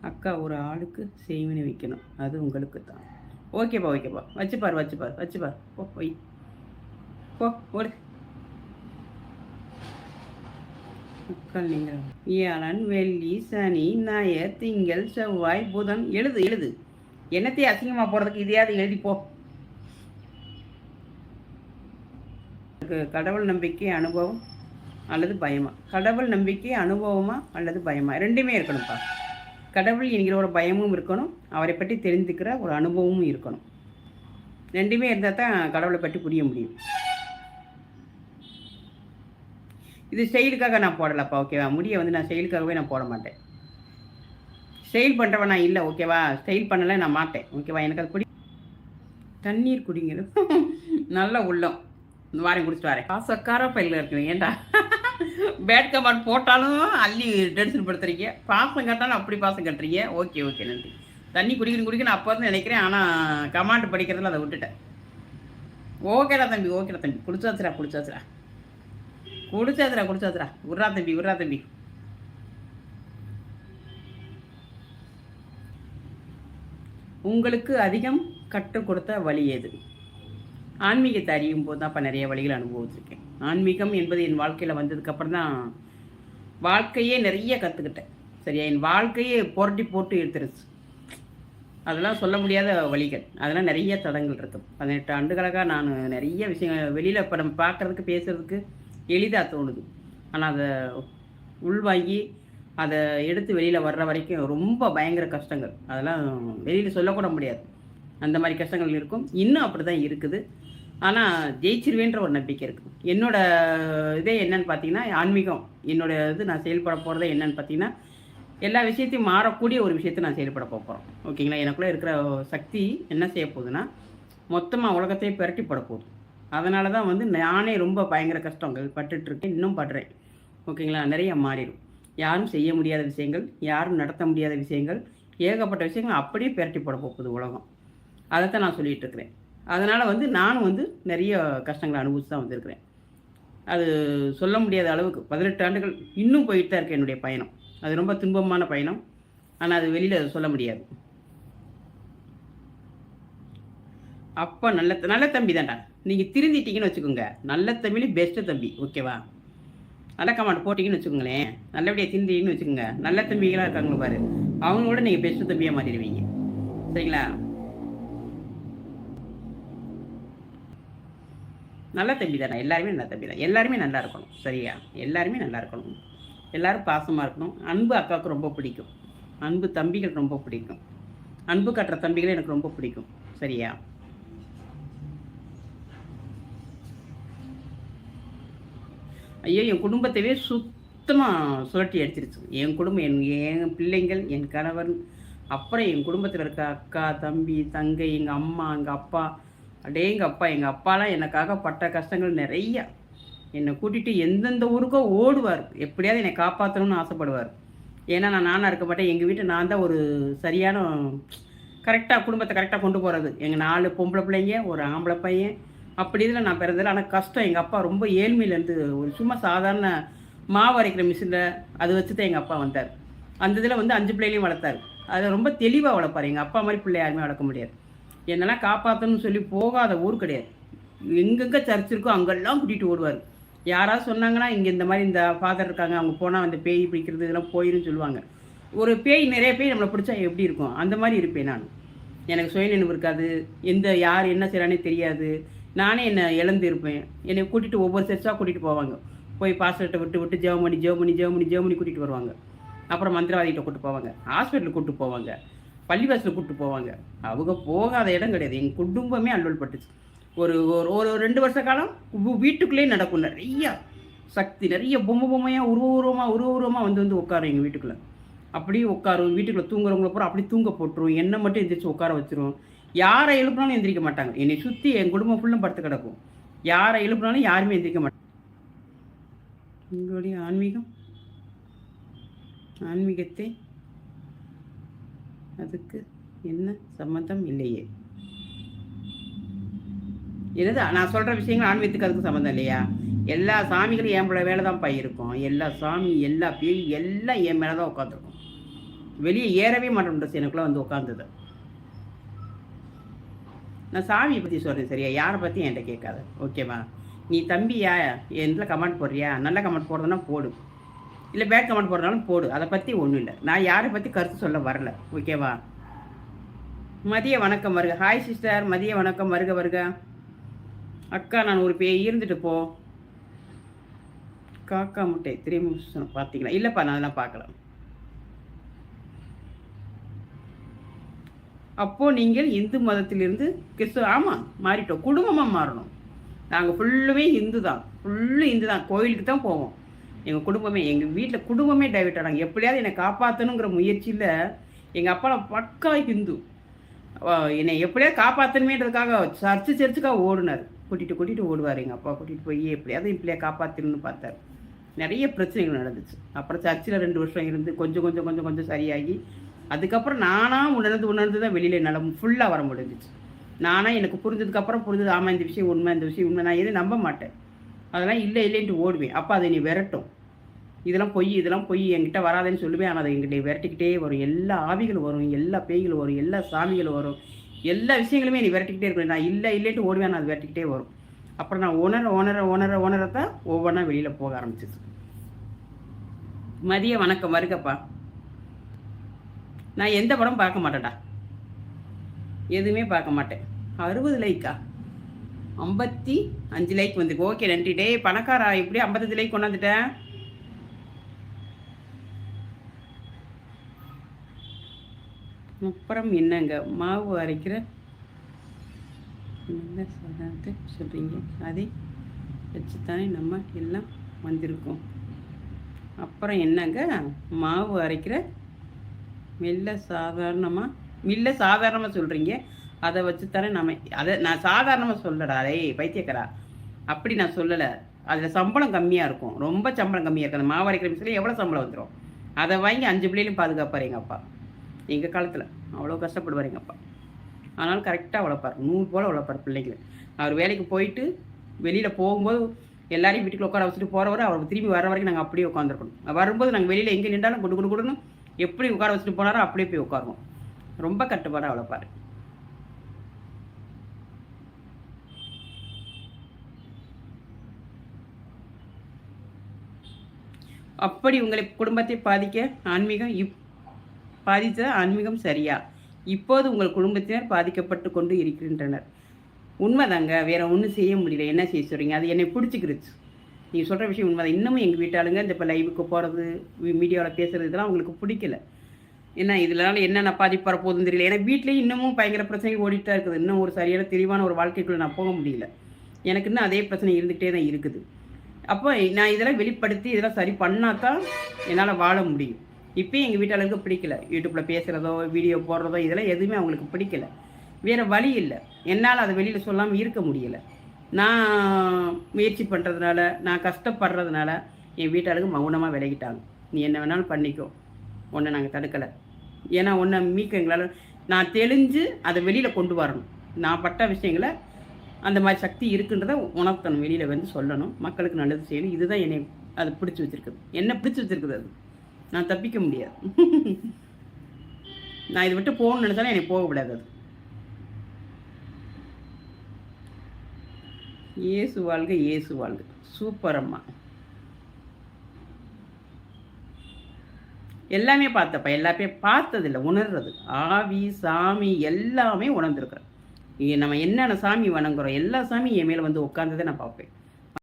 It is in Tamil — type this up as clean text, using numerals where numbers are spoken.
அக்கா ஒரு ஆளுக்கு செய்வினை வைக்கணும், அது உங்களுக்கு தான். ஓகேப்பா ஓகேப்பா, வச்சுப்பார் வச்சுப்பார் வச்சுப்பார், போ போய் போ ஓடு. மக்கள் நீங்கள் வியாழன் வெள்ளி சனி ஞாயிறு திங்கள் செவ்வாய் புதன், எழுது எழுது. என்னத்தையும் அசிங்கமாக போகிறதுக்கு இதையாவது எழுதிப்போ. கடவுள் நம்பிக்கை அனுபவம் அல்லது பயமா? கடவுள் நம்பிக்கை அனுபவமா அல்லது பயமா? ரெண்டுமே இருக்கணும்ப்பா. கடவுள் என்கிற ஒரு பயமும் இருக்கணும், அவரை பற்றி தெரிஞ்சுக்கிற ஒரு அனுபவமும் இருக்கணும். ரெண்டுமே இருந்தால் தான் கடவுளை பற்றி புரிய முடியும். இது செயலுக்காக நான் போடலப்பா, ஓகேவா? முடியை வந்து நான் செயலுக்காகவே நான் போட மாட்டேன். ஸ்டைல் பண்ணுறவன் நான் இல்லை, ஓகேவா? ஸ்டைல் பண்ணலை நான் மாட்டேன், ஓகேவா? எனக்கு அது தண்ணீர் குடிங்கிறது நல்ல உள்ளம். வாரம் குடிச்சிட்டு வரேன். பாசக்கார பயில இருக்குங்க. ஏன்டா பேட் கமெண்ட் போட்டாலும் அள்ளி டென்ஷன் படுத்துறீங்க, பாசம் கட்டாலும் அப்படி பாசம் கட்டுறீங்க. ஓகே ஓகே, நன்றி. தண்ணி குடிக்கணும் அப்போ தான் நினைக்கிறேன், ஆனால் கமாண்ட் படிக்கிறதுல அதை விட்டுட்டேன். ஓகேடா தம்பி, ஓகேடா தம்பி, குடிச்சாச்சுரா குடிச்சாச்சுரா குடிச்சாச்சுரா குடிச்சாச்சுரா. விட்றா தம்பி விட்றா தம்பி. உங்களுக்கு அதிகம் கற்றுக் கொடுத்த வழி எது? ஆன்மீகத்தை அறியும் போது தான் இப்போ நிறைய வழிகள் அனுபவிச்சிருக்கேன். ஆன்மீகம் என்பது என் வாழ்க்கையில் வந்ததுக்கப்புறம் தான் வாழ்க்கையே நிறைய கற்றுக்கிட்டேன். சரியா? என் வாழ்க்கையே புரட்டி போட்டு எடுத்துருச்சு. அதெல்லாம் சொல்ல முடியாத வழிகள், அதெல்லாம் நிறைய தடங்கள் இருக்குது. 18 ஆண்டுகளாக நான் நிறைய விஷயங்கள் வெளியில் இப்போ நம்ம பார்க்குறதுக்கு பேசுகிறதுக்கு எளிதாக தோணுது. ஆனால் அதை உள்வாங்கி அதை எடுத்து வெளியில் வர்ற வரைக்கும் ரொம்ப பயங்கர கஷ்டங்கள். அதெல்லாம் வெளியில் சொல்லக்கூட முடியாது. அந்த மாதிரி கஷ்டங்கள் இருக்கும், இன்னும் அப்படி தான் இருக்குது. ஆனால் ஜெயிச்சிருவேன்ற ஒரு நம்பிக்கை இருக்குது. என்னோடய இதே என்னென்னு பார்த்தீங்கன்னா, ஆன்மீகம் என்னோட இது நான் செயல்பட போகிறதே என்னென்னு பார்த்தீங்கன்னா, எல்லா விஷயத்தையும் மாறக்கூடிய ஒரு விஷயத்தை நான் செயல்பட போகிறோம். ஓகேங்களா? எனக்குள்ளே இருக்கிற சக்தி என்ன செய்ய போகுதுன்னா, மொத்தமாக உலகத்தையே புரட்டி போட போகுது. அதனால தான் வந்து நானே ரொம்ப பயங்கர கஷ்டங்கள் பட்டுட்ருக்கேன், இன்னும் படுறேன். ஓகேங்களா? நிறைய மாறிடும். யாரும் செய்ய முடியாத விஷயங்கள், யாரும் நடத்த முடியாத விஷயங்கள், ஏகப்பட்ட விஷயங்கள் அப்படியே புரட்டி போட போகுது உலகம். அதைத்தான் நான் சொல்லிகிட்டு இருக்கிறேன். அதனால் வந்து நானும் வந்து நிறைய கஷ்டங்களை அனுபவிச்சு தான் வந்திருக்கிறேன். அது சொல்ல முடியாத அளவுக்கு 18 ஆண்டுகள் இன்னும் போயிட்டு தான் இருக்குது என்னுடைய பயணம். அது ரொம்ப துன்பமான பயணம், ஆனால் அது வெளியில் சொல்ல முடியாது. அப்போ நல்ல தம்பி தான்டா. நீங்கள் திருந்திட்டீங்கன்னு வச்சுக்கோங்க, நல்ல தம்பிலி பெஸ்ட்டு தம்பி, ஓகேவா? நல்ல கமாண்ட் போட்டிங்கன்னு வச்சுக்கோங்களேன், நல்லபடியாக திருந்திங்கன்னு வச்சுக்கோங்க, நல்ல தம்பிகளாக இருக்காங்க பாரு, அவங்களோட நீங்கள் பெஸ்ட்டு தம்பியாக மாறிடுவீங்க. சரிங்களா? நல்ல தம்பி தானே, எல்லாருமே நல்ல தம்பி தான். எல்லாருமே நல்லா இருக்கணும். சரியா? எல்லாருமே நல்லா இருக்கணும், எல்லோரும் பாசமாக இருக்கணும். அன்பு அக்காவுக்கு ரொம்ப பிடிக்கும், அன்பு தம்பிகள் ரொம்ப பிடிக்கும், அன்பு கட்டுற தம்பிகள் எனக்கு ரொம்ப பிடிக்கும். சரியா? ஐயோ, என் குடும்பத்தையே சுத்தமாக சுழட்டி அடிச்சிருச்சு. என் குடும்பம், என் பிள்ளைங்கள், என் கணவர், அப்புறம் என் குடும்பத்தில் இருக்க அக்கா தம்பி தங்கை, எங்கள் அம்மா, எங்கள் அப்பா. எங்கள் அப்பாலாம் எனக்காக பட்ட கஷ்டங்கள் நிறையா. என்னை கூட்டிகிட்டு எந்தெந்த ஊருக்கோ ஓடுவார், எப்படியாவது என்னை காப்பாற்றணும்னு ஆசைப்படுவார். ஏன்னா நான் நானாக இருக்க மாட்டேன். எங்கள் வீட்டை நான் தான் ஒரு சரியான கரெக்டாக குடும்பத்தை கரெக்டாக கொண்டு போகிறது. எங்கள் 4 பொம்பளை பிள்ளைங்க, ஒரு ஆம்பளை பையன், அப்படி இதில் நான் பிறந்ததில். ஆனால் கஷ்டம், எங்கள் அப்பா ரொம்ப ஏழ்மையிலேருந்து ஒரு சும்மா சாதாரண மாவு அரைக்கிற மிஷினில் அது வச்சு தான் எங்கள் அப்பா வந்தார். அந்த இதில் வந்து 5 பிள்ளைகளையும் வளர்த்தார். அதை ரொம்ப தெளிவாக வளர்ப்பார். எங்கள் அப்பா மாதிரி பிள்ளை யாருமே வளர்க்க முடியாது. என்னெல்லாம் காப்பாற்றணும்னு சொல்லி போகாத ஊர் கிடையாது. எங்கெங்கே சர்ச் இருக்கோ அங்கெல்லாம் கூட்டிகிட்டு ஓடுவார். யாராவது சொன்னாங்கன்னா, இங்கே இந்த மாதிரி இந்த ஃபாதர் இருக்காங்க, அவங்க போனால் அந்த பேய் பிடிக்கிறது இதெல்லாம் போயிடும்னு சொல்லுவாங்க. ஒரு பேய், நிறைய பேய் நம்மளை பிடிச்சா எப்படி இருக்கும், அந்த மாதிரி இருப்பேன் நான். எனக்கு சுயநினைவு இருக்காது, யார் என்ன செய்கிறானே தெரியாது. நானே என்னை இழந்து இருப்பேன். என்னை கூட்டிகிட்டு ஒவ்வொரு சர்ச்சாக கூட்டிகிட்டு போவாங்க. போய் பாஸ்டர்கிட்ட விட்டு ஜெர்மனி கூட்டிகிட்டு வருவாங்க. அப்புறம் மந்திரவாதிகிட்ட கூப்பிட்டு போவாங்க, ஹாஸ்பிட்டலுக்கு கூப்பிட்டு போவாங்க, பள்ளிவாசலுக்கு கூப்பிட்டு போவாங்க. அவங்க போகாத இடம் கிடையாது. எங்கள் குடும்பமே அல்லல் பட்டுச்சு. ஒரு ஒரு 2 வருஷ காலம் வீட்டுக்குள்ளேயே நடக்கும். நிறைய சக்தி, நிறைய பொம்மையாக உருவமாக வந்து உட்காரும் எங்கள் வீட்டுக்குள்ளே. அப்படியே உட்காரும். வீட்டுக்குள்ளே தூங்குறவங்கள பூரா அப்படி தூங்க போட்டுரும். என்னை மட்டும் எந்திரிச்சு உட்கார வச்சிரும். யாரை எழுப்பினாலும் எந்திரிக்க மாட்டாங்க. என்னை சுற்றி என் குடும்பம் ஃபுல்லும் படுத்து கிடக்கும். யாரை எழுப்பினாலும் யாருமே எந்திரிக்க மாட்டாங்க. உங்களுடைய ஆன்மீகத்தை அதுக்கு என்ன சம்மந்தம் இல்லையே. என்னது நான் சொல்கிற விஷயங்கள் ஆன்மீகத்துக்கு அதுக்கு சம்மந்தம் இல்லையா? எல்லா சாமிகளும் என் வேலை தான் இருக்கும். எல்லா சாமி, எல்லா பேய் எல்லாம் என் மேலே தான் உட்காந்துருக்கும். வெளியே ஏறவே மாட்டேன் ட்ரெஸ் எனக்குள்ளே வந்து உட்காந்துது. நான் சாமியை பற்றி சொல்கிறேன் சரியா, யாரை பற்றி என்கிட்ட கேட்காத ஓகேவா. நீ தம்பியா எந்தில் கமெண்ட் போடுறியா, நல்ல கமெண்ட் போடுறதுனா போடு, இல்லை பேட் கமெண்ட் போடுறதுனாலும் போடு, அதை பற்றி ஒன்றும் இல்லை. நான் யாரை பற்றி கருத்து சொல்ல வரல ஓகேவா. மதிய வணக்கம் வருக. ஹாய் சிஸ்டர், மதிய வணக்கம் வருக வருக. அக்கா நான் ஒரு பேய் இருந்துட்டு போ. காக்கா முட்டை திரும்பி பார்த்தீங்களா? இல்லைப்பா நான் அதெல்லாம் பார்க்கலாம். அப்போது நீங்கள் இந்து மதத்திலிருந்து கிறிஸ்துவ, ஆமாம் மாறிட்டோம், குடும்பமாக மாறணும். நாங்கள் ஃபுல்லுமே இந்து தான், ஃபுல்லு இந்து தான், கோயிலுக்கு தான் போவோம். எங்கள் குடும்பமே, எங்கள் வீட்டில் குடும்பமே டைவெர்ட் ஆனாங்க. எப்படியாவது என்னை காப்பாற்றணுங்கிற முயற்சியில் எங்கள் அப்பா பக்கா ஹிந்து, என்னை எப்படியாவது காப்பாற்றணுமேன்றதுக்காக சர்ச்சுக்காக ஓடினார். கூட்டிகிட்டு ஓடுவார் எங்கள் அப்பா, கூட்டிகிட்டு போய் எப்படியாவது இப்படியா காப்பாற்றணும்னு பார்த்தார். நிறைய பிரச்சனைகள் நடந்துச்சு. அப்புறம் சர்ச்சில் 2 வருஷம் இருந்து கொஞ்சம் சரியாகி அதுக்கப்புறம் நானாக உணர்ந்து தான் வெளியில் என்னால் ஃபுல்லாக வர முடிஞ்சிச்சு. நானாக எனக்கு புரிஞ்சதுக்கப்புறம் புரிஞ்சது, ஆமாம் இந்த விஷயம் உண்மை, இந்த விஷயம் உண்மை, நான் எதுவும் நம்ப மாட்டேன். அதெல்லாம் இல்லைன்ட்டு ஓடுவேன். அப்போ அதை நீ விரட்டும், இதெல்லாம் பொய் என்கிட்ட வராதுன்னு சொல்லுவேன். ஆனால் அதை எங்கிட்ட விரட்டிக்கிட்டே வரும். எல்லா ஆவிகளும் வரும், எல்லா பேய்களும் வரும், எல்லா சாமிகளும் வரும், எல்லா விஷயங்களுமே நீ விரட்டிக்கிட்டே இருக்கணும். நான் இல்லைன்ட்டு ஓடுவேன், நான் அது விரட்டிக்கிட்டே வரும். அப்புறம் நான் உணரத்தான் ஒவ்வொன்றா வெளியில் போக ஆரம்பிச்சிச்சு. மதிய வணக்கம் வருகப்பா. நான் எந்த படம் பார்க்க மாட்டேன்டா, எதுவுமே பார்க்க மாட்டேன். 60 லைக்கா? 55 லைக் வந்துருக்கு. ஓகே நன்றி. டே பணக்காரா, இப்படி 55 லைக் கொண்டாந்துட்டேன். அப்புறம் என்னங்க, மாவு அரைக்கிற என்ன சொல்கிறீங்க, அதை வச்சுத்தானே நம்ம எல்லாம் வந்திருக்கோம். அப்புறம் என்னங்க, மாவு அரைக்கிற மில்ல சாதாரணமாக சொல்கிறீங்க, அதை வச்சுத்தானே நம்ம, அதை நான் சாதாரணமாக சொல்லடா. பைத்தியக்காரா, அப்படி நான் சொல்லலை. அதில் சம்பளம் கம்மியாக இருக்கும், ரொம்ப சம்பளம் கம்மியாக இருக்கும். அந்த மாவு அரைக்கிற மிஷினில் எவ்வளோ சம்பளம் வந்துடும், அதை வாங்கி 5 பிள்ளைகளும் பாதுகாப்பார் எங்கள் அப்பா. எங்கள் காலத்தில் அவ்வளோ கஷ்டப்படுவார் எங்கள் அப்பா. ஆனாலும் கரெக்டாக வளர்ப்பார், 100 போல் வளர்ப்பார் பிள்ளைங்களை. அவர் வேலைக்கு போயிட்டு வெளியில் போகும்போது எல்லாரையும் வீட்டுக்குள்ள உட்கார வச்சுட்டு போகிறவரை அவர் திரும்பி வர வரைக்கும் நாங்கள் அப்படியே உட்காந்துருக்கணும். வரும்போது நாங்கள் வெளியில் எங்கே நின்றாலும் கொடுக்கணும், எப்படி உட்கார வச்சுட்டு போனாரோ அப்படியே போய் உட்காருவோம். ரொம்ப கட்டுப்பாடாக வளர்ப்பார். அப்படி உங்களை குடும்பத்தை பாதித்த ஆன்மீகம் சரியா? இப்போது உங்கள் குடும்பத்தினர் பாதிக்கப்பட்டு கொண்டு இருக்கின்றனர். உண்மைதாங்க, வேற ஒன்றும் செய்ய முடியல. என்ன செய்ய சொல்கிறீங்க, அது என்னை பிடிச்சிக்கிருச்சு. நீங்கள் சொல்கிற விஷயம் உண்மைதான். இன்னமும் எங்கள் வீட்டாளுங்க இந்த இப்போ லைவுக்கு போகிறது, மீடியாவில் பேசுகிறது, இதெல்லாம் அவங்களுக்கு பிடிக்கல. ஏன்னா இதனால என்னென்ன பாதிப்பு வரப்போகுதுன்னு தெரியல. ஏன்னா வீட்லேயும் இன்னமும் பயங்கர பிரச்சனைகள் ஓடிட்டு தான் இருக்குது. இன்னும் ஒரு சரியான தெளிவான ஒரு வாழ்க்கைக்குள்ளே நான் போக முடியல. எனக்கு இன்னும் அதே பிரச்சனை இருந்துகிட்டே தான் இருக்குது. அப்போ நான் இதெல்லாம் வெளிப்படுத்தி இதெல்லாம் சரி பண்ணால் தான் என்னால் வாழ முடியும். இப்போயும் எங்கள் வீட்டாளருக்கு பிடிக்கல, யூடியூப்பில் பேசுகிறதோ வீடியோ போடுறதோ இதெல்லாம் எதுவுமே அவங்களுக்கு பிடிக்கல. வேறு வழி இல்லை, என்னால் அதை வெளியில் சொல்லாமல் இருக்க முடியலை. நான் முயற்சி பண்ணுறதுனால, நான் கஷ்டப்படுறதுனால என் வீட்டாளுக்கு மௌனமாக விலகிட்டாங்க. நீ என்ன வேணாலும் பண்ணிக்கோ, உன்னை நாங்கள் தடுக்கலை. ஏன்னா ஒன்றை மீக்க எங்களால், நான் தெளிஞ்சு அதை வெளியில் கொண்டு வரணும். நான் பட்ட விஷயங்களை அந்த மாதிரி சக்தி இருக்குன்றதை உணர்த்தணும், வெளியில் வந்து சொல்லணும், மக்களுக்கு நல்லது செய்யணும். இதுதான் என்னை அது பிடிச்சி வச்சுருக்குது, என்ன பிடிச்சி வச்சுருக்குது. அது நான் தப்பிக்க முடியாது. நான் இதை விட்டு போகணும்னு நினச்சாலும் எனக்கு போக விடாது. அது இயேசு வாழ்க, இயேசு வாழ்க. சூப்பர் அம்மா. எல்லாமே பார்த்தப்ப, எல்லாமே பார்த்ததில்லை, உணர்றது. ஆவி சாமி எல்லாமே உணர்ந்துருக்குறேன். நம்ம என்னென்ன சாமி வணங்குறோம், எல்லா சாமியும் என் மேலே வந்து உட்காந்ததை நான் பார்ப்பேன்.